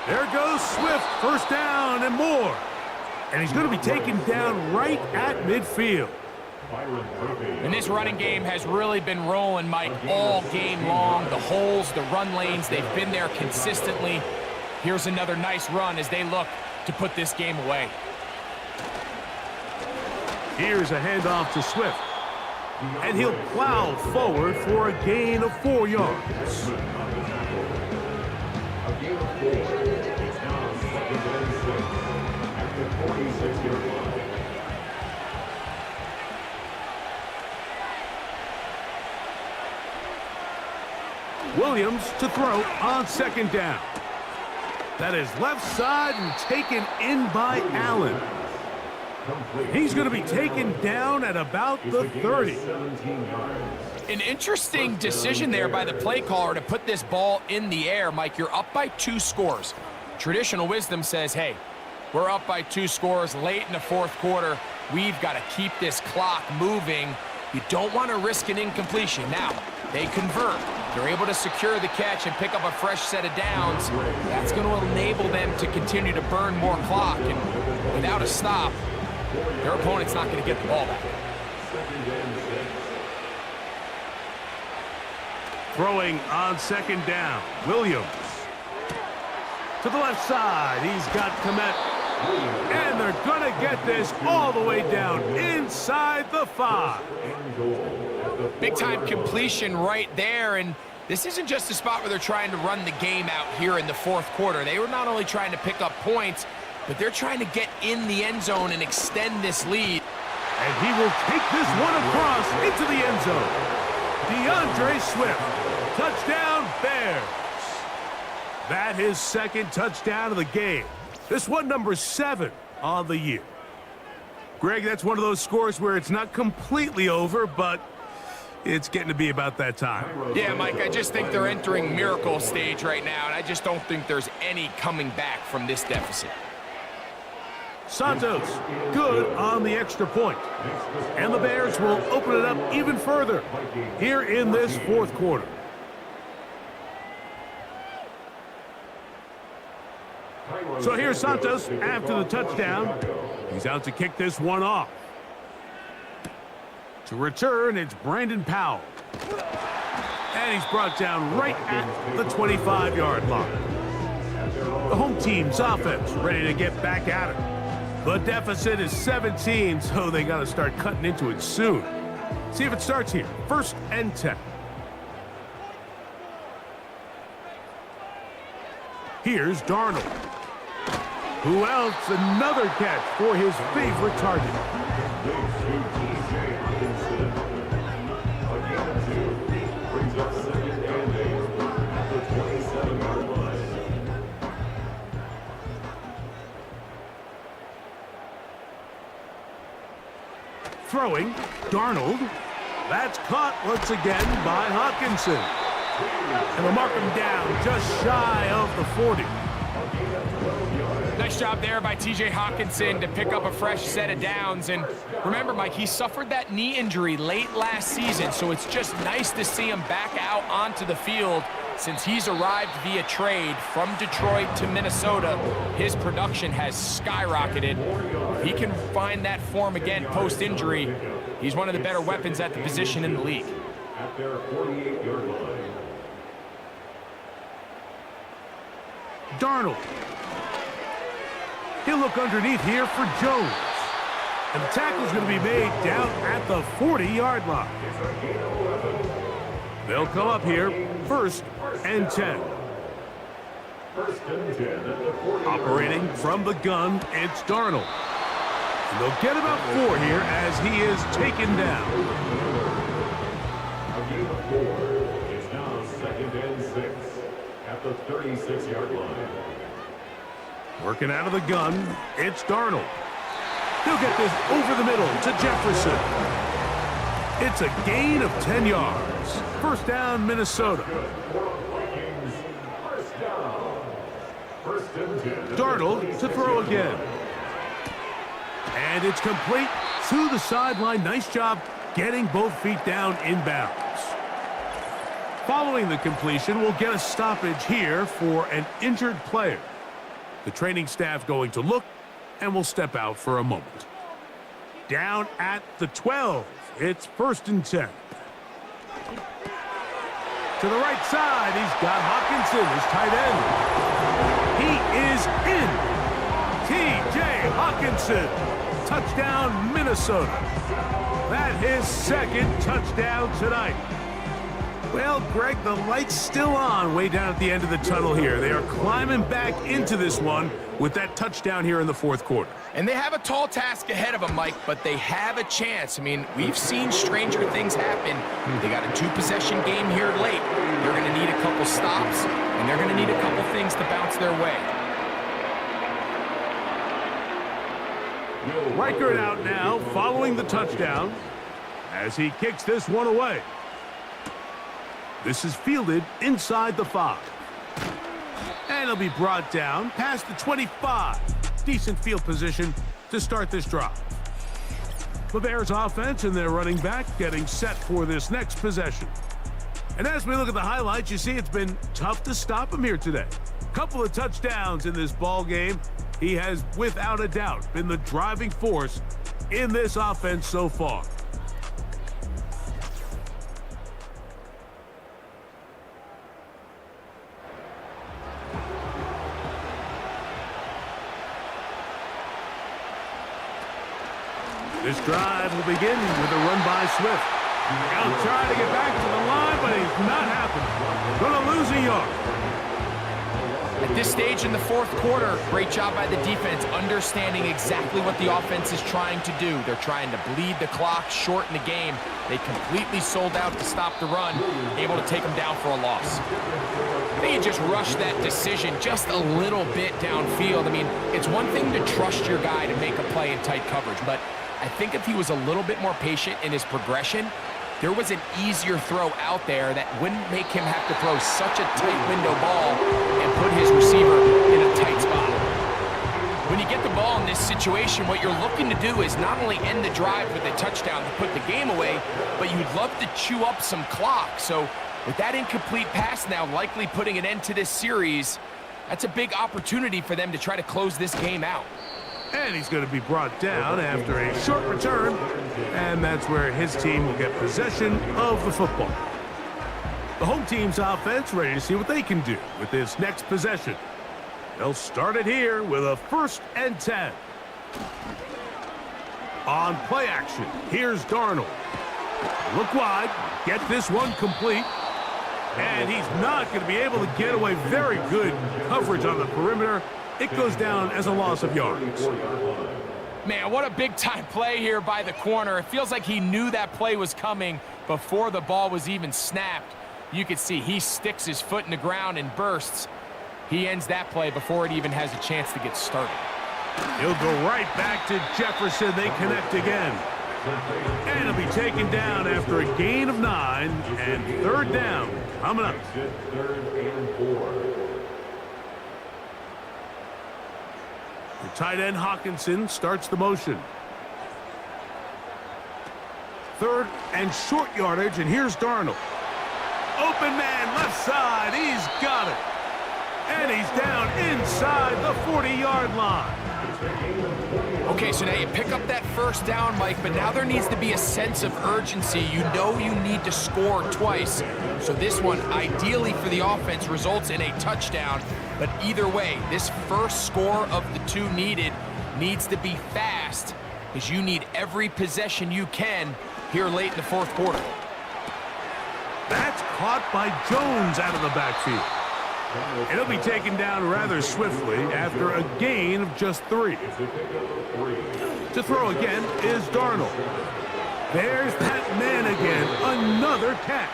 There goes Swift, 1st down and more. And he's going to be taken down right at midfield. And this running game has really been rolling, Mike, all game long. The holes, the run lanes, they've been there consistently. Here's another nice run as they look to put this game away. Here's a handoff to Swift. And he'll plow forward for a gain of 4 yards. A gain of 4. It's now 2nd and 6 at the 46-yard line. Williams to throw on 2nd down. That is left side and taken in by Allen. He's going to be taken down at about the 30. An interesting decision there by the play caller to put this ball in the air. Mike, you're up by 2 scores. Traditional wisdom says, hey, we're up by 2 scores late in the 4th quarter. We've got to keep this clock moving. You don't want to risk an incompletion. Now, they convert. They're able to secure the catch and pick up a fresh set of downs. That's going to enable them to continue to burn more clock. And without a stop, their opponent's not going to get the ball back. Throwing on 2nd down. Williams. To the left side. He's got Komet. And they're going to get this all the way down inside the 5. Big-time completion right there, and this isn't just a spot where they're trying to run the game out here in the 4th quarter. They were not only trying to pick up points, but they're trying to get in the end zone and extend this lead. And he will take this one across into the end zone. DeAndre Swift. Touchdown, Bears. That his 2nd touchdown of the game. This one number 7 on the year. Greg, that's one of those scores where it's not completely over, but It's getting to be about that time. Yeah, Mike, I just think they're entering miracle stage right now, and I just don't think there's any coming back from this deficit. Santos, good on the extra point. And the Bears will open it up even further here in this fourth quarter. So here's Santos after the touchdown. He's out to kick this one off. To return, it's Brandon Powell. And he's brought down right at the 25-yard line. The home team's offense ready to get back at it. The deficit is 17, so they got to start cutting into it soon. See if it starts here. 1st and 10. Here's Darnold. Who else? Another catch for his favorite target. Throwing, Darnold. That's caught once again by Hawkinson. And they'll mark him down just shy of the 40. Nice job there by T.J. Hawkinson to pick up a fresh set of downs. And remember, Mike, he suffered that knee injury late last season, so it's just nice to see him back out onto the field. Since he's arrived via trade from Detroit to Minnesota, his production has skyrocketed. If he can find that form again post-injury, he's one of the better weapons at the position in the league. At their 48-yard line. Darnold. He'll look underneath here for Jones. And the tackle's going to be made down at the 40-yard line. They'll come up here, 1st and 10. 1st and 10 at the 40. Operating from the gun, it's Darnold. And they'll get about 4 here as he is taken down. A gain of 4. It's now 2nd and 6 at the 36-yard line. Working out of the gun, it's Darnold. He'll get this over the middle to Jefferson. It's a gain of 10 yards. 1st down, Minnesota. Vikings, 1st down. 1st and 10. Darnold to throw again. And it's complete to the sideline. Nice job getting both feet down inbounds. Following the completion, we'll get a stoppage here for an injured player. The training staff going to look, and will step out for a moment. Down at the 12. It's 1st and 10. To the right side, he's got Hawkinson, his tight end. He is in. T.J. Hawkinson. Touchdown, Minnesota. That his 2nd touchdown tonight. Well, Greg, the light's still on way down at the end of the tunnel here. They are climbing back into this one with that touchdown here in the 4th quarter. And they have a tall task ahead of them, Mike, but they have a chance. I mean, we've seen stranger things happen. They got a 2-possession game here late. They're going to need a couple stops, and they're going to need a couple things to bounce their way. Reichert out now following the touchdown as he kicks this one away. This is fielded inside the 5. And it'll be brought down past the 25. Decent field position to start this drive. The Bears offense and their running back getting set for this next possession. And as we look at the highlights, you see it's been tough to stop him here today. Couple of touchdowns in this ball game. He has, without a doubt, been the driving force in this offense so far. This drive will begin with a run by Swift. He'll try to get back to the line, but he's not happening. Going to lose a yard. At this stage in the 4th quarter, great job by the defense, understanding exactly what the offense is trying to do. They're trying to bleed the clock, shorten the game. They completely sold out to stop the run, able to take them down for a loss. They just rushed that decision just a little bit downfield. I mean, it's one thing to trust your guy to make a play in tight coverage, but I think if he was a little bit more patient in his progression, there was an easier throw out there that wouldn't make him have to throw such a tight window ball and put his receiver in a tight spot. When you get the ball in this situation, what you're looking to do is not only end the drive with a touchdown to put the game away, but you'd love to chew up some clock. So with that incomplete pass now likely putting an end to this series, that's a big opportunity for them to try to close this game out. And he's going to be brought down after a short return, and that's where his team will get possession of the football. The home team's offense ready to see what they can do with this next possession. They'll start it here with a 1st and 10. On play action, here's Darnold. Look wide, get this one complete. And he's not going to be able to get away. Very good coverage on the perimeter. It goes down as a loss of yards. Man, what a big-time play here by the corner. It feels like he knew that play was coming before the ball was even snapped. You can see he sticks his foot in the ground and bursts. He ends that play before it even has a chance to get started. He'll go right back to Jefferson. They connect again. And he'll be taken down after a gain of 9 and 3rd down coming up. 3rd and 4. The tight end Hawkinson starts the motion. 3rd and short yardage, and here's Darnold. Open man, left side, he's got it. And he's down inside the 40-yard line. Okay, so now you pick up that 1st down, Mike, but now there needs to be a sense of urgency. You know you need to score twice. So this one, ideally for the offense, results in a touchdown. But either way, this first score of the 2 needed needs to be fast, because you need every possession you can here late in the 4th quarter. That's caught by Jones out of the backfield. And he'll be taken down rather swiftly after a gain of just 3. To throw again is Darnold. There's that man again, another catch.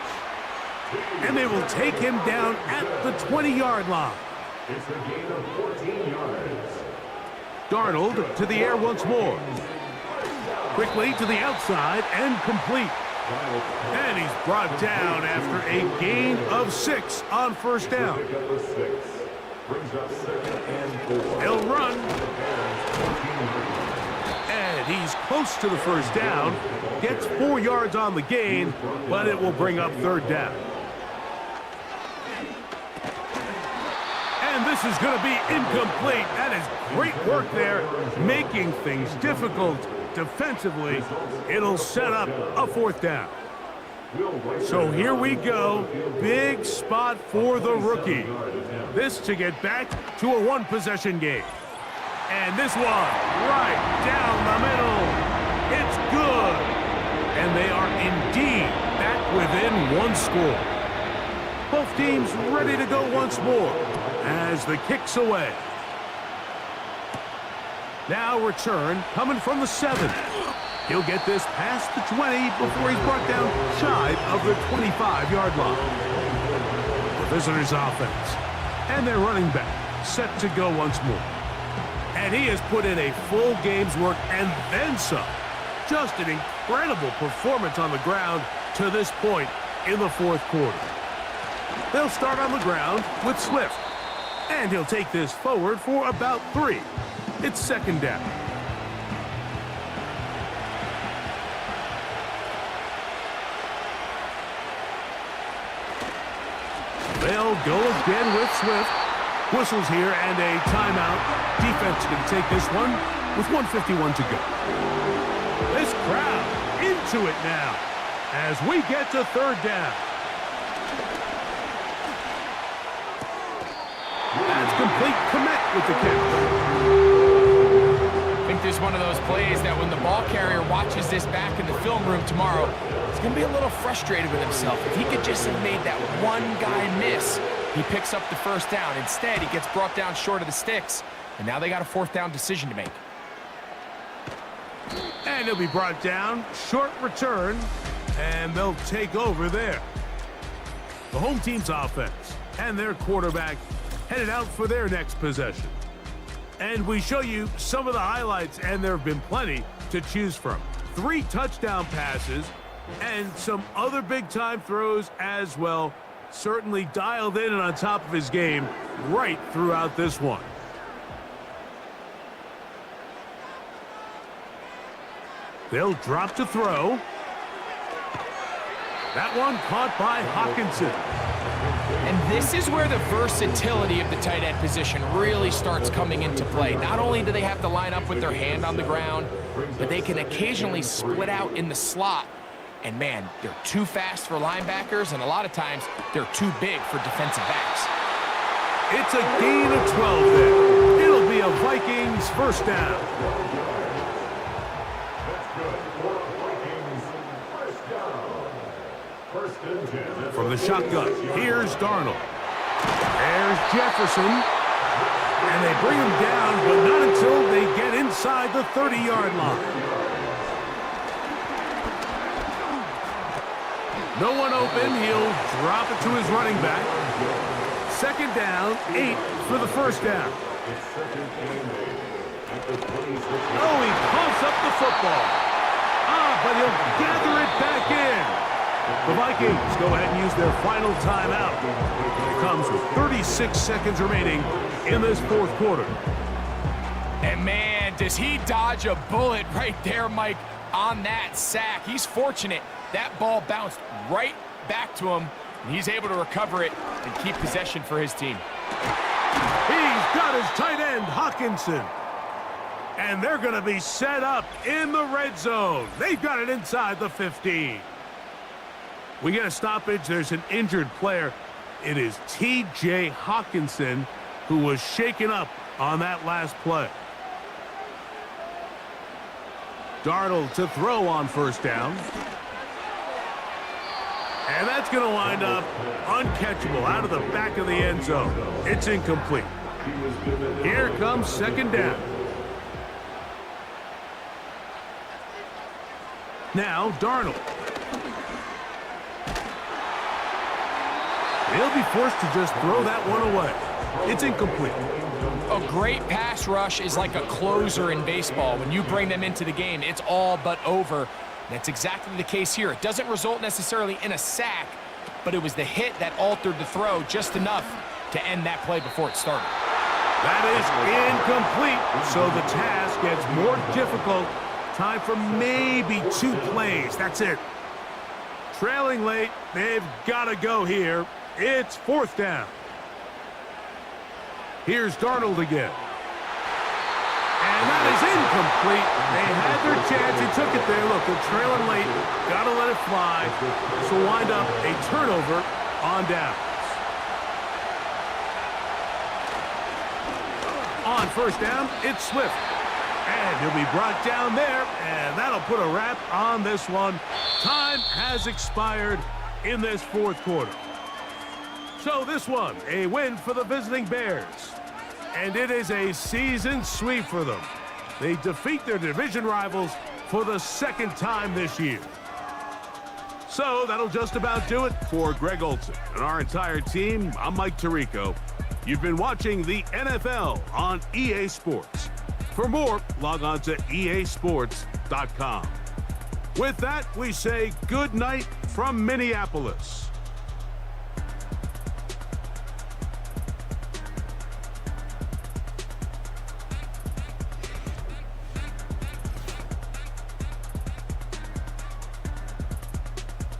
And they will take him down at the 20-yard line. It's a gain of 14 yards. Darnold to the air once more. Quickly to the outside and complete. And he's brought down after a gain of 6 on 1st down. Brings up 2nd and 4. He'll run. And he's close to the 1st down. Gets 4 yards on the gain, but it will bring up 3rd down. And this is going to be incomplete. That is great work there, making things difficult defensively. It'll set up a 4th down. So here we go. Big spot for the rookie. This to get back to a 1-possession game. And this one right down the middle. It's good. And they are indeed back within 1 score. Both teams ready to go once more as the kick's away. Now return coming from the 7. He'll get this past the 20 before he's brought down shy of the 25-yard line. The visitors' offense and their running back set to go once more. And he has put in a full game's work and then some. Just an incredible performance on the ground to this point in the 4th quarter. They'll start on the ground with Swift. And he'll take this forward for about 3. It's 2nd down. They'll go again with Swift. Whistles here and a timeout. Defense can take this one with 1:51 to go. This crowd into it now as we get to 3rd down. That's complete. Komet with the kick. I think this is one of those plays that when the ball carrier watches this back in the film room tomorrow, he's going to be a little frustrated with himself. If he could just have made that one guy miss, he picks up the 1st down. Instead, he gets brought down short of the sticks, and now they got a 4th down decision to make. And he'll be brought down. Short return, and they'll take over there. The home team's offense and their quarterback headed out for their next possession. And we show you some of the highlights, and there have been plenty to choose from. 3 touchdown passes, And some other big-time throws as well. Certainly dialed in and on top of his game right throughout this one. They'll drop to throw. That one caught by Hawkinson. And this is where the versatility of the tight end position really starts coming into play. Not only do they have to line up with their hand on the ground, but they can occasionally split out in the slot. And man, they're too fast for linebackers, and a lot of times they're too big for defensive backs. It's a gain of 12 there. It'll be a Vikings first down. From the shotgun, here's Darnold. There's Jefferson. And they bring him down, but not until they get inside the 30-yard line. No one open. He'll drop it to his running back. Second down, 8 for the first down. Oh, he pumps up the football. But he'll gather it back in. The Vikings go ahead and use their final timeout. It comes with 36 seconds remaining in this fourth quarter. And man, does he dodge a bullet right there, Mike, on that sack. He's fortunate. That ball bounced right back to him, and he's able to recover it and keep possession for his team. He's got his tight end, Hawkinson. And they're going to be set up in the red zone. They've got it inside the 15. We get a stoppage. There's an injured player. It is T.J. Hawkinson who was shaken up on that last play. Darnold to throw on first down. And that's going to wind up uncatchable out of the back of the end zone. It's incomplete. Here comes second down. Now Darnold. He'll be forced to just throw that one away. It's incomplete. A great pass rush is like a closer in baseball. When you bring them into the game, it's all but over. That's exactly the case here. It doesn't result necessarily in a sack, but it was the hit that altered the throw just enough to end that play before it started. That is incomplete, so the task gets more difficult. Time for maybe 2 plays. That's it. Trailing late, they've got to go here. It's fourth down. Here's Darnold again. And that is incomplete. They had their chance. He took it there. Look, they're trailing late. Got to let it fly. This will wind up a turnover on downs. On first down, it's Swift. And he'll be brought down there, and that'll put a wrap on this one. Time has expired in this fourth quarter. So this one, a win for the visiting Bears. And it is a season sweep for them. They defeat their division rivals for the second time this year. So that'll just about do it for Greg Olson and our entire team. I'm Mike Tirico. You've been watching the NFL on EA Sports. For more, log on to easports.com. With that, we say good night from Minneapolis.